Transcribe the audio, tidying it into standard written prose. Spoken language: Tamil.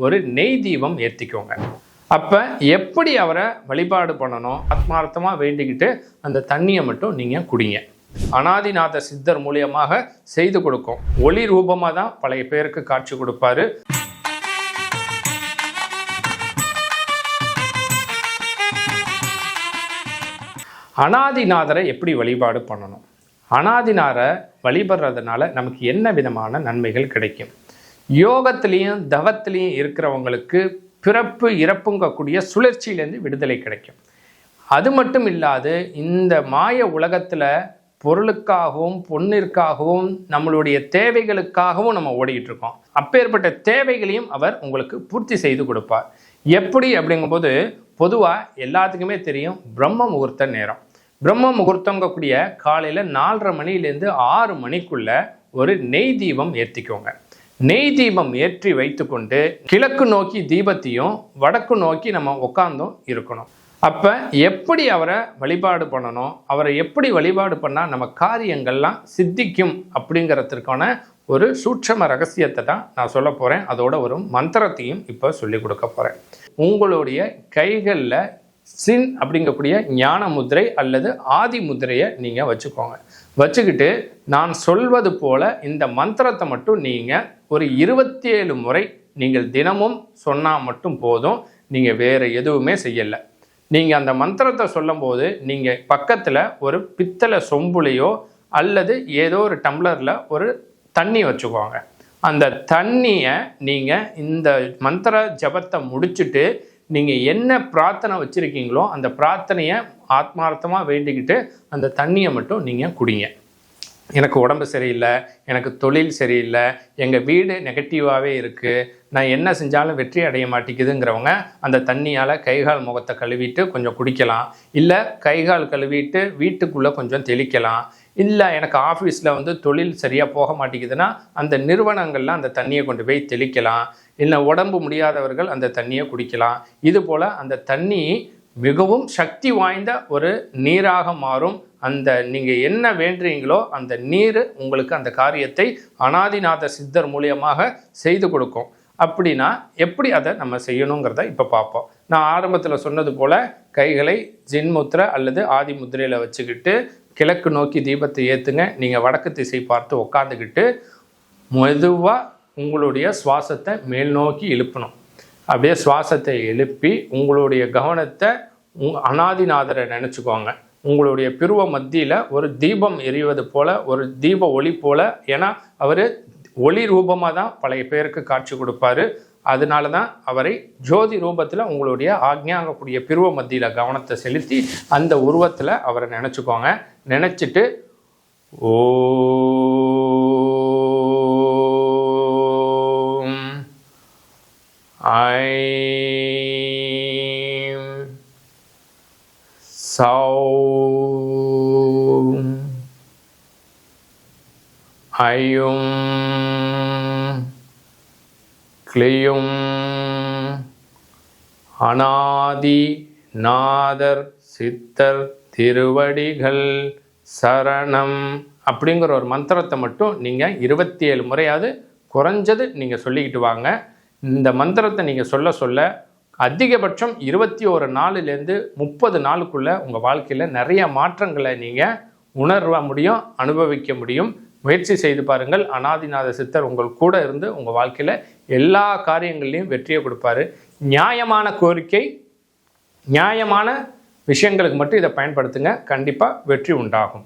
ஒரு நெய் தீபம் ஏற்றிக்கோங்க. அப்போ எப்படி அவரை வழிபாடு பண்ணணும், ஆத்மார்த்தமாக வேண்டிக்கிட்டு அந்த தண்ணியை மட்டும் நீங்கள் குடிங்க. அனாதிநாத சித்தர் மூலியமாக செய்து கொடுக்கும். ஒளி ரூபமாக தான் பழைய பேருக்கு காட்சி கொடுப்பாரு. அனாதிநாதரை எப்படி வழிபாடு பண்ணணும்? அனாதிநாதரை வழிபடுறதுனால நமக்கு என்ன விதமான நன்மைகள் கிடைக்கும்? யோகத்திலையும் தவத்திலையும் இருக்கிறவங்களுக்கு பிறப்பு இறப்புங்கக்கூடிய சுழற்சியிலேருந்து விடுதலை கிடைக்கும். அது மட்டும் இல்லாது இந்த மாய உலகத்தில் பொருளுக்காகவும் பொன்னிற்காகவும் நம்மளுடைய தேவைகளுக்காகவும் நம்ம ஓடிக்கிட்டு இருக்கோம். அப்பேற்பட்ட தேவைகளையும் அவர் உங்களுக்கு பூர்த்தி செய்து கொடுப்பார். எப்படி அப்படிங்கும்போது பொதுவாக எல்லாத்துக்குமே தெரியும் பிரம்ம முகூர்த்த நேரம். பிரம்ம முகூர்த்தங்கக்கூடிய காலையில் 4:30 மணிலேருந்து 6 மணிக்குள்ள ஒரு நெய் தீபம் ஏற்றிக்கோங்க. நெய் தீபம் ஏற்றி வைத்துக்கொண்டு கிழக்கு நோக்கி தீபத்தையும் வடக்கு நோக்கி நம்ம உட்கார்ந்தும் இருக்கணும். அப்போ எப்படி அவரை வழிபாடு பண்ணணும், அவரை எப்படி வழிபாடு பண்ணால் நம்ம காரியங்கள்லாம் சித்திக்கும் அப்படிங்கிறதுக்கான ஒரு சூட்சம ரகசியத்தை தான் நான் சொல்ல போகிறேன். அதோட ஒரு மந்திரத்தையும் இப்போ சொல்லி கொடுக்க போகிறேன். உங்களுடைய கைகளில் சின் அப்படிங்கக்கூடிய ஞான முத்திரை அல்லது ஆதி முத்திரையை நீங்கள் வச்சுக்கோங்க. வச்சுக்கிட்டு நான் சொல்வது போல இந்த மந்திரத்தை மட்டும் நீங்கள் ஒரு 27 முறை நீங்கள் தினமும் சொன்னால் மட்டும் போதும். நீங்கள் வேறு எதுவுமே செய்யலை. நீங்கள் அந்த மந்திரத்தை சொல்லும்போது நீங்கள் பக்கத்தில் ஒரு பித்தளை சொம்புலையோ அல்லது ஏதோ ஒரு டம்ளரில் ஒரு தண்ணி வச்சுக்கோங்க. அந்த தண்ணியை நீங்கள் இந்த மந்திர ஜபத்தை முடிச்சுட்டு நீங்கள் என்ன பிரார்த்தனை வச்சுருக்கீங்களோ அந்த பிரார்த்தனையை ஆத்மார்த்தமாக வேண்டிக்கிட்டு அந்த தண்ணியை மட்டும் நீங்கள் குடிங்க. எனக்கு உடம்பு சரியில்லை, எனக்கு தொழில் சரியில்லை, எங்கள் வீடு நெகட்டிவாகவே இருக்குது, நான் என்ன செஞ்சாலும் வெற்றி அடைய மாட்டேங்குதுங்கிறவங்க அந்த தண்ணியால் கைகால் முகத்தை கழுவிட்டு கொஞ்சம் குடிக்கலாம். இல்லை கைகால் கழுவிட்டு வீட்டுக்குள்ளே கொஞ்சம் தெளிக்கலாம். இல்லை எனக்கு ஆஃபீஸில் தொழில் சரியாக போக மாட்டேங்குதுன்னா அந்த நிறுவனங்களில் அந்த தண்ணியை கொண்டு போய் தெளிக்கலாம். இல்லை உடம்பு முடியாதவர்கள் அந்த தண்ணியை குடிக்கலாம். இது போல் அந்த தண்ணி மிகவும் சக்தி வாய்ந்த ஒரு நீராக மாறும். அந்த நீங்கள் என்ன வேண்டுறீங்களோ அந்த நீர் உங்களுக்கு அந்த காரியத்தை அனாதிநாத சித்தர் மூலியமாக செய்து கொடுக்கும். அப்படின்னா எப்படி அதை நம்ம செய்யணுங்கிறத இப்போ பார்ப்போம். நான் ஆரம்பத்தில் சொன்னது போல் கைகளை ஜின் முத்திரை அல்லது ஆதி முத்திரையில் வச்சுக்கிட்டு கிழக்கு நோக்கி தீபத்தை ஏற்றுங்க. நீங்கள் வடக்கு திசை பார்த்து உட்காந்துக்கிட்டு மெதுவாக உங்களுடைய சுவாசத்தை மேல் நோக்கி எழுப்பணும். அப்படியே சுவாசத்தை எழுப்பி உங்களுடைய கவனத்தை அனாதிநாதரை நினச்சிக்கோங்க. உங்களுடைய பிருவ மத்தியில் ஒரு தீபம் எரிவது போல், ஒரு தீப ஒளி போல். ஏன்னா அவர் ஒளி ரூபமாக தான் பழைய பேருக்கு காட்சி கொடுப்பாரு. அதனால தான் அவரை ஜோதி ரூபத்தில் உங்களுடைய ஆக்ஞாங்கக்கூடிய பிருவ மத்தியில் கவனத்தை செலுத்தி அந்த உருவத்தில் அவரை நினச்சிக்கோங்க. நினச்சிட்டு ஐயும் கிளியும் அனாதி நாதர் சித்தர் திருவடிகள் சரணம் அப்படிங்கிற ஒரு மந்திரத்தை மட்டும் நீங்கள் 27 முறையாவது குறைஞ்சது நீங்கள் சொல்லிக்கிட்டு வாங்க. இந்த மந்திரத்தை நீங்கள் சொல்ல சொல்ல அதிகபட்சம் 21 நாளிலேருந்து 30 நாளுக்குள்ளே உங்கள் வாழ்க்கையில் நிறைய மாற்றங்களை நீங்கள் உணர முடியும், அனுபவிக்க முடியும். முயற்சி செய்து பாருங்கள். அனாதிநாத சித்தர் உங்கள் கூட இருந்து உங்கள் வாழ்க்கையில் எல்லா காரியங்கள்லையும் வெற்றியை கொடுப்பாரு. நியாயமான கோரிக்கை, நியாயமான விஷயங்களுக்கு மட்டும் இதை பயன்படுத்துங்க. கண்டிப்பாக வெற்றி உண்டாகும்.